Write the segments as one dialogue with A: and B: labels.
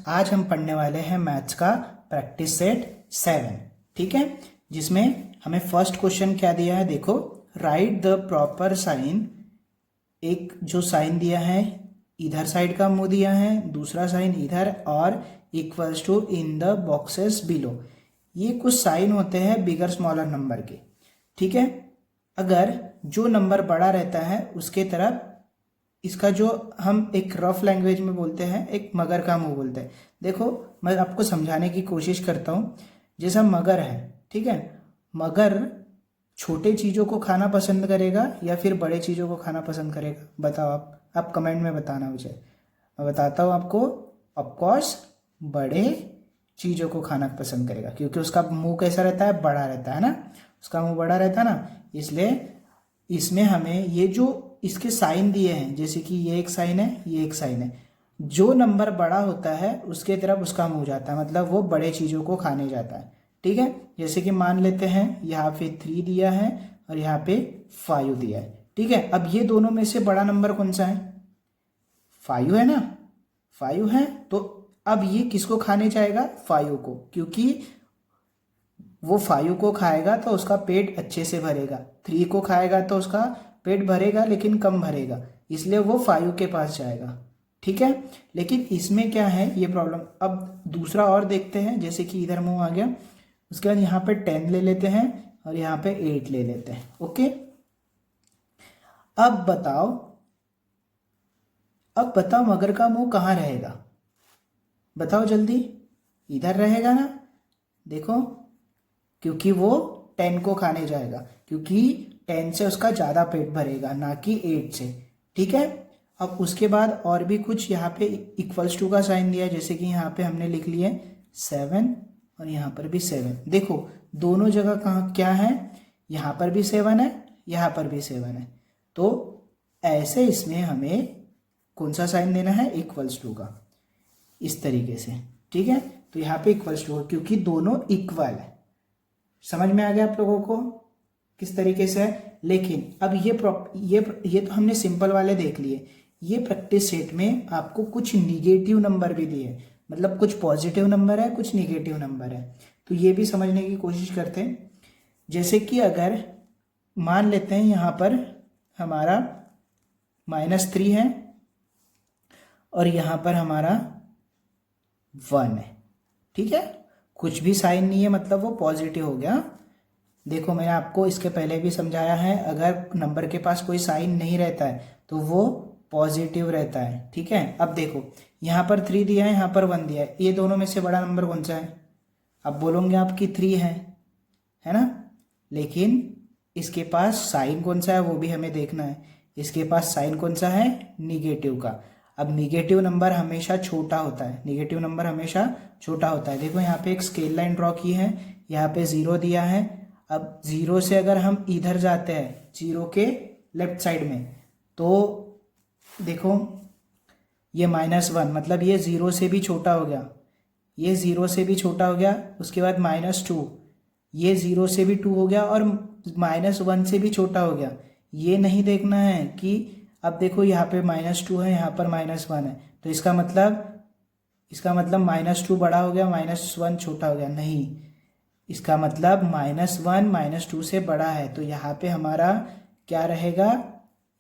A: आज हम पढ़ने वाले हैं मैथ्स का प्रैक्टिस सेट 7, ठीक है, जिसमें हमें फर्स्ट क्वेश्चन क्या दिया है, देखो, राइट द प्रॉपर साइन। एक जो साइन दिया है इधर साइड का मुंह दिया है, दूसरा साइन इधर, और equals to in the boxes below. ये कुछ साइन होते हैं बिगर स्मॉलर नंबर के, ठीक है। अगर जो नंबर बड़ा रहता है उसके तरफ इसका जो हम एक रफ लैंग्वेज में बोलते हैं, एक मगर का मुंह बोलते हैं। देखो मैं आपको समझाने की कोशिश करता हूँ। जैसा मगर है, ठीक है, मगर छोटे चीज़ों को खाना पसंद करेगा या फिर बड़े चीज़ों को खाना पसंद करेगा, बताओ आप कमेंट में बताना मुझे। मैं बताता हूँ आपको, ऑफकोर्स बड़े चीज़ों को खाना पसंद करेगा, क्योंकि उसका मुंह कैसा रहता है, बड़ा रहता है ना, उसका मुंह बड़ा रहता है ना। इसलिए इसमें हमें ये जो इसके साइन दिए हैं, जैसे कि ये एक साइन है, ये एक साइन है, जो नंबर बड़ा होता है उसके तरफ उसका मुंह जाता है, मतलब वो बड़े चीज़ों को खाने जाता है, ठीक है। जैसे कि मान लेते हैं यहाँ पे 3 दिया है और यहाँ पे 5 दिया है, ठीक है। अब ये दोनों में से बड़ा नंबर कौन सा है, 5 है ना, 5 है। तो अब ये किसको खाने जाएगा, 5 को, क्योंकि वो 5 को खाएगा तो उसका पेट अच्छे से भरेगा। 3 को खाएगा तो उसका पेट भरेगा लेकिन कम भरेगा, इसलिए वो 5 के पास जाएगा, ठीक है। लेकिन इसमें क्या है ये प्रॉब्लम। अब दूसरा और देखते हैं, जैसे कि इधर मुंह आ गया, उसके बाद यहाँ पे 10 ले लेते हैं और यहाँ पे 8 ले लेते हैं, ओके। अब बताओ मगर का मुंह कहाँ रहेगा, बताओ जल्दी। इधर रहेगा ना, देखो, क्योंकि वो 10 को खाने जाएगा, क्योंकि 10 से उसका ज़्यादा पेट भरेगा, ना कि 8 से, ठीक है। अब उसके बाद और भी कुछ यहाँ पे इक्वल्स टू का साइन दिया है, जैसे कि यहाँ पे हमने लिख लिए 7 और यहाँ पर भी 7। देखो दोनों जगह कहाँ क्या है, यहाँ पर भी 7 है, यहाँ पर भी 7 है। तो ऐसे इसमें हमें कौन सा साइन देना है, इक्वल्स टू का, इस तरीके से, ठीक है। तो यहाँ पे इक्वल्स टू, क्योंकि दोनों इक्वल है। समझ में आ गया आप लोगों को किस तरीके से है। लेकिन अब ये तो हमने सिंपल वाले देख लिए। ये प्रैक्टिस सेट में आपको कुछ निगेटिव नंबर भी दिए, मतलब कुछ पॉजिटिव नंबर है, कुछ निगेटिव नंबर है। तो ये भी समझने की कोशिश करते हैं। जैसे कि अगर मान लेते हैं यहाँ पर हमारा -3 है और यहाँ पर हमारा 1 है, ठीक है, कुछ भी साइन नहीं है, मतलब वो पॉजिटिव हो गया। देखो मैंने आपको इसके पहले भी समझाया है, अगर नंबर के पास कोई साइन नहीं रहता है तो वो पॉजिटिव रहता है, ठीक है। अब देखो यहाँ पर 3 दिया है, यहाँ पर 1 दिया है, ये दोनों में से बड़ा नंबर कौन सा है, अब बोलोगे आप कि 3 है ना। लेकिन इसके पास साइन कौन सा है वो भी हमें देखना है। इसके पास साइन कौन सा है, निगेटिव का। अब निगेटिव नंबर हमेशा छोटा होता है, निगेटिव नंबर हमेशा छोटा होता है। देखो यहाँ पे एक स्केल लाइन ड्रॉ की है, यहाँ पे 0 दिया है। अब 0 से अगर हम इधर जाते हैं, 0 के लेफ्ट साइड में, तो देखो ये -1, मतलब ये 0 से भी छोटा हो गया, ये 0 से भी छोटा हो गया। उसके बाद -2, ये 0 से भी 2 हो गया और -1 से भी छोटा हो गया। ये नहीं देखना है कि अब देखो यहाँ पे -2 है, यहाँ पर -1 है, तो इसका मतलब -2 बड़ा हो गया, -1 छोटा हो गया, नहीं। इसका मतलब -1 -2 से बड़ा है, तो यहाँ पे हमारा क्या रहेगा,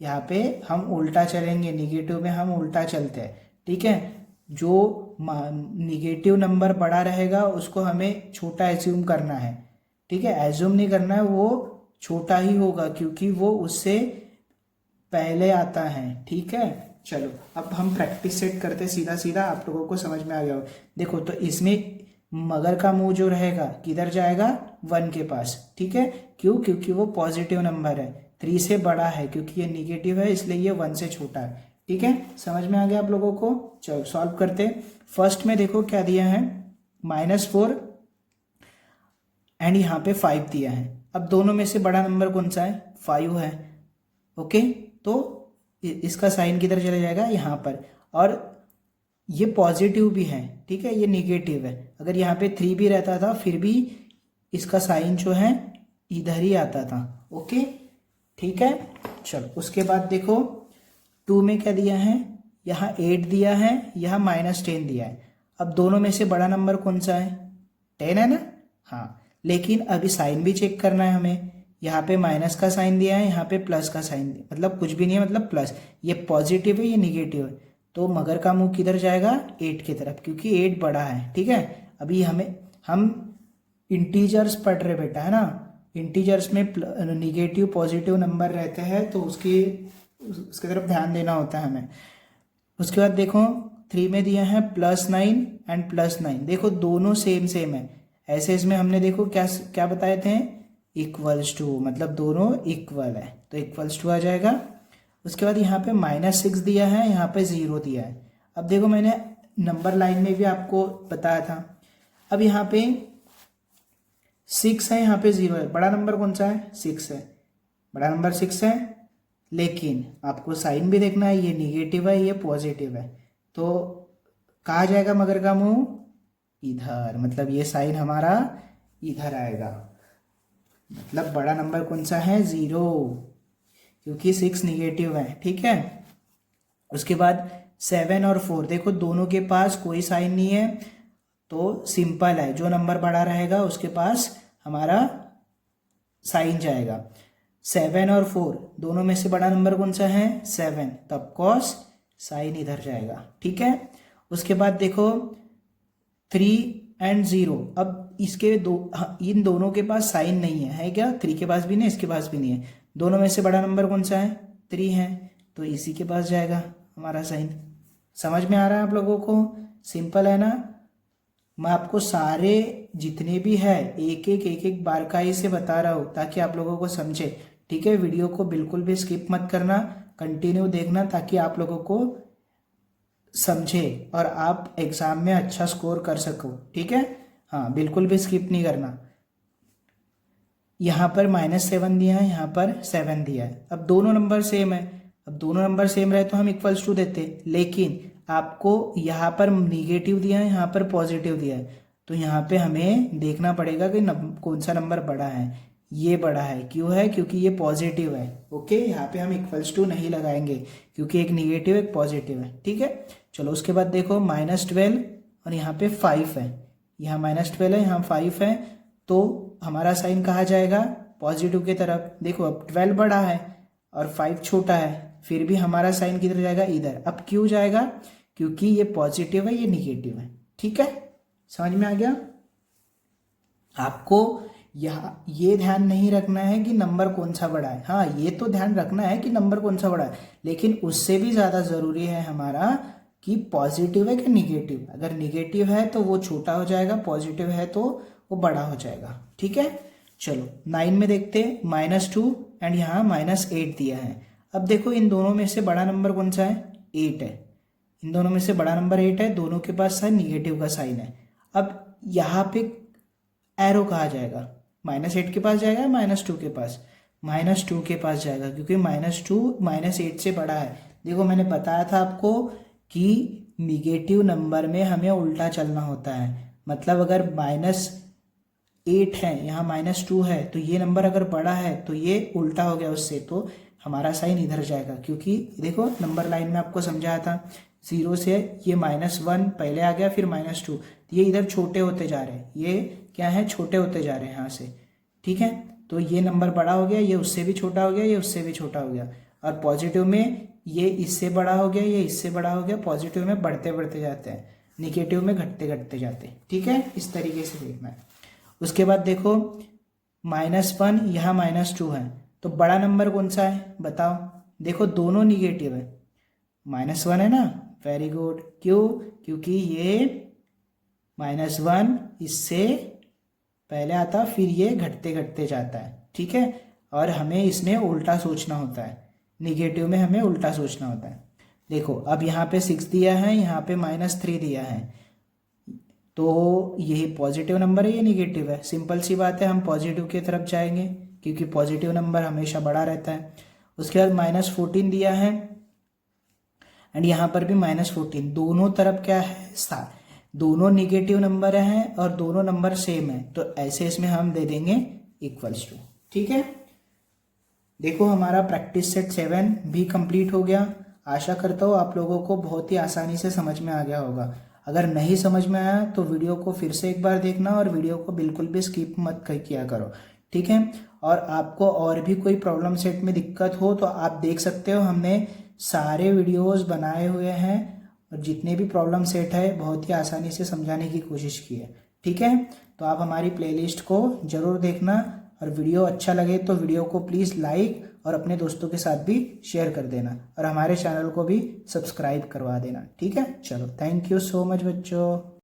A: यहाँ पे हम उल्टा चलेंगे, निगेटिव में हम उल्टा चलते हैं, ठीक है। जो निगेटिव नंबर बड़ा रहेगा उसको हमें छोटा एज्यूम करना है, ठीक है, एज्यूम नहीं करना है, वो छोटा ही होगा क्योंकि वो उससे पहले आता है, ठीक है। चलो अब हम प्रैक्टिस सेट करते सीधा सीधा, आप लोगों को समझ में आ गया हो। देखो तो इसमें मगर का मुंह जो रहेगा किधर जाएगा, 1 के पास, ठीक है। क्यों, क्योंकि वो पॉजिटिव नंबर है, 3 से बड़ा है, क्योंकि ये निगेटिव है इसलिए ये 1 से छोटा है, ठीक है। समझ में आ गया आप लोगों को। चलो सॉल्व करते हैं। फर्स्ट में देखो क्या दिया है, -4 एंड यहाँ पे 5 दिया है। अब दोनों में से बड़ा नंबर कौन सा है, 5 है, ओके। तो इसका साइन किधर चला जाएगा, यहाँ पर, और ये पॉजिटिव भी है, ठीक है, ये निगेटिव है। अगर यहाँ पे 3 भी रहता था फिर भी इसका साइन जो है इधर ही आता था, ओके, ठीक है। चलो उसके बाद देखो 2 में क्या दिया है, यहाँ 8 दिया है, यहाँ -10 दिया है। अब दोनों में से बड़ा नंबर कौन सा है, 10 है ना। हाँ, लेकिन अभी साइन भी चेक करना है हमें। यहाँ पे माइनस का साइन दिया है, यहाँ पे प्लस का साइन दिया, मतलब कुछ भी नहीं है, मतलब प्लस। ये पॉजिटिव है, ये निगेटिव है, तो मगर का मुंह किधर जाएगा, 8 की तरफ, क्योंकि 8 बड़ा है। ठीक है, अभी हम इंटीजर्स पढ़ रहे बेटा, है ना। इंटीजर्स में निगेटिव पॉजिटिव नंबर रहते हैं, तो उसकी तरफ ध्यान देना होता है हमें। उसके बाद देखो 3 में दिया है +9 एंड +9, देखो दोनों सेम है। ऐसे इसमें हमने देखो क्या बताए थे, इक्वल्स टू, मतलब दोनों इक्वल है, तो इक्वल्स टू आ जाएगा। उसके बाद यहाँ पे -6 दिया है, यहाँ पे 0 दिया है। अब देखो मैंने नंबर लाइन में भी आपको बताया था। अब यहाँ पे 6 है, यहाँ पे 0 है, बड़ा नंबर कौन सा है, 6 है, बड़ा नंबर 6 है। लेकिन आपको साइन भी देखना है, ये निगेटिव है, ये पॉजिटिव है, तो कहाँ जाएगा मगर का मुंह, इधर, मतलब ये साइन हमारा इधर आएगा। मतलब बड़ा नंबर कौन सा है, 0, क्योंकि 6 निगेटिव है। ठीक है, उसके बाद 7 और 4, देखो दोनों के पास कोई साइन नहीं है, तो सिंपल है, जो नंबर बड़ा रहेगा उसके पास हमारा साइन जाएगा। 7 और 4 दोनों में से बड़ा नंबर कौन सा है, 7, तब कॉस साइन इधर जाएगा। ठीक है, उसके बाद देखो 3 एंड 0, अब इसके इन दोनों के पास साइन नहीं है क्या, 3 के पास भी नहीं, इसके पास भी नहीं है। दोनों में से बड़ा नंबर कौन सा है, 3 है, तो इसी के पास जाएगा हमारा साइन। समझ में आ रहा है आप लोगों को, सिंपल है ना। मैं आपको सारे जितने भी है एक एक बारकाई से बता रहा हूँ ताकि आप लोगों को समझे। ठीक है, वीडियो को बिल्कुल भी स्किप मत करना, कंटिन्यू देखना, ताकि आप लोगों को समझे और आप एग्जाम में अच्छा स्कोर कर सको। ठीक है, हाँ, बिल्कुल भी स्किप नहीं करना। यहाँ पर -7 दिया है, यहाँ पर 7 दिया है। अब दोनों नंबर सेम है, अब दोनों नंबर सेम रहे तो हम इक्वल्स टू देते, लेकिन आपको यहाँ पर निगेटिव दिया है, यहाँ पर पॉजिटिव दिया है, तो यहाँ पे हमें देखना पड़ेगा कि कौन सा नंबर बड़ा है। ये बड़ा है, क्यों है, क्योंकि ये पॉजिटिव है। ओके, यहाँ पे हम इक्वल्स टू नहीं लगाएंगे, क्योंकि एक निगेटिव एक पॉजिटिव है। ठीक है, चलो उसके बाद देखो -12 और यहाँ पे 5 है, यहाँ -12 है, यहाँ 5 है, तो हमारा साइन कहाँ जाएगा, पॉजिटिव की तरफ। देखो अब 12 बड़ा है और 5 छोटा है, फिर भी हमारा साइन किधर जाएगा, इधर। अब क्यों जाएगा, क्योंकि ये पॉजिटिव है, ये निगेटिव है। ठीक है, समझ में आ गया। आपको यहाँ ये ध्यान नहीं रखना है कि नंबर कौन सा बड़ा है, हाँ ये तो ध्यान रखना है कि नंबर कौन सा बड़ा है, लेकिन उससे भी ज़्यादा ज़रूरी है हमारा कि पॉजिटिव है कि निगेटिव। अगर निगेटिव है तो वो छोटा हो जाएगा, पॉजिटिव है तो वो बड़ा हो जाएगा। ठीक है, चलो 9 में देखते हैं, -2 एंड यहाँ -8 दिया है। अब देखो इन दोनों में से बड़ा नंबर कौन सा है, 8 है, इन दोनों में से बड़ा नंबर 8 है, दोनों के पास साइन निगेटिव का साइन है। अब यहाँ पे एरो कहाँ जाएगा, -8 के पास जाएगा, -2 के पास, -2 के पास जाएगा, क्योंकि -2 -8 से बड़ा है। देखो मैंने बताया था आपको कि निगेटिव नंबर में हमें उल्टा चलना होता है, मतलब अगर -8 है, यहाँ -2 है, तो ये नंबर अगर बड़ा है तो ये उल्टा हो गया उससे, तो हमारा साइन इधर जाएगा। क्योंकि देखो नंबर लाइन में आपको समझाया था, 0 से ये -1 पहले आ गया, फिर -2, ये इधर छोटे होते जा रहे हैं, ये क्या है, छोटे होते जा रहे हैं यहाँ से। ठीक है, तो ये नंबर बड़ा हो गया, ये उससे भी छोटा हो गया, ये उससे भी छोटा हो गया, और पॉजिटिव में ये इससे बड़ा हो गया, ये इससे बड़ा हो गया, पॉजिटिव में बढ़ते बढ़ते जाते हैं, निगेटिव में घटते घटते जाते हैं। ठीक है, इस तरीके से देखना है। उसके बाद देखो -1 यहाँ -2 है, तो बड़ा नंबर कौन सा है बताओ। देखो दोनों निगेटिव है, -1 है ना, वेरी गुड। क्यों, क्योंकि ये -1 इससे पहले आता, फिर ये घटते घटते जाता है। ठीक है, और हमें इसमें उल्टा सोचना होता है, निगेटिव में हमें उल्टा सोचना होता है। देखो अब यहाँ पे 6 दिया है, यहाँ पे -3 दिया है, तो ये पॉजिटिव नंबर है, ये निगेटिव है। सिंपल सी बात है, हम पॉजिटिव की तरफ जाएंगे, क्योंकि पॉजिटिव नंबर हमेशा बड़ा रहता है। उसके बाद -14 दिया है, एंड यहाँ पर भी -14, दोनों तरफ क्या है, दोनों निगेटिव नंबर हैं और दोनों नंबर सेम है, तो ऐसे इसमें हम दे देंगे इक्वल्स टू। ठीक है, देखो हमारा प्रैक्टिस सेट 7 भी कंप्लीट हो गया। आशा करता हूँ आप लोगों को बहुत ही आसानी से समझ में आ गया होगा। अगर नहीं समझ में आया तो वीडियो को फिर से एक बार देखना और वीडियो को बिल्कुल भी स्किप मत किया करो, ठीक है। और आपको और भी कोई प्रॉब्लम सेट में दिक्कत हो तो आप देख सकते हो, हमने सारे वीडियोस बनाए हुए हैं और जितने भी प्रॉब्लम सेट है बहुत ही आसानी से समझाने की कोशिश की है, ठीक है। तो आप हमारी प्लेलिस्ट को ज़रूर देखना और वीडियो अच्छा लगे तो वीडियो को प्लीज़ लाइक और अपने दोस्तों के साथ भी शेयर कर देना और हमारे चैनल को भी सब्सक्राइब करवा देना, ठीक है। चलो, थैंक यू सो मच बच्चों।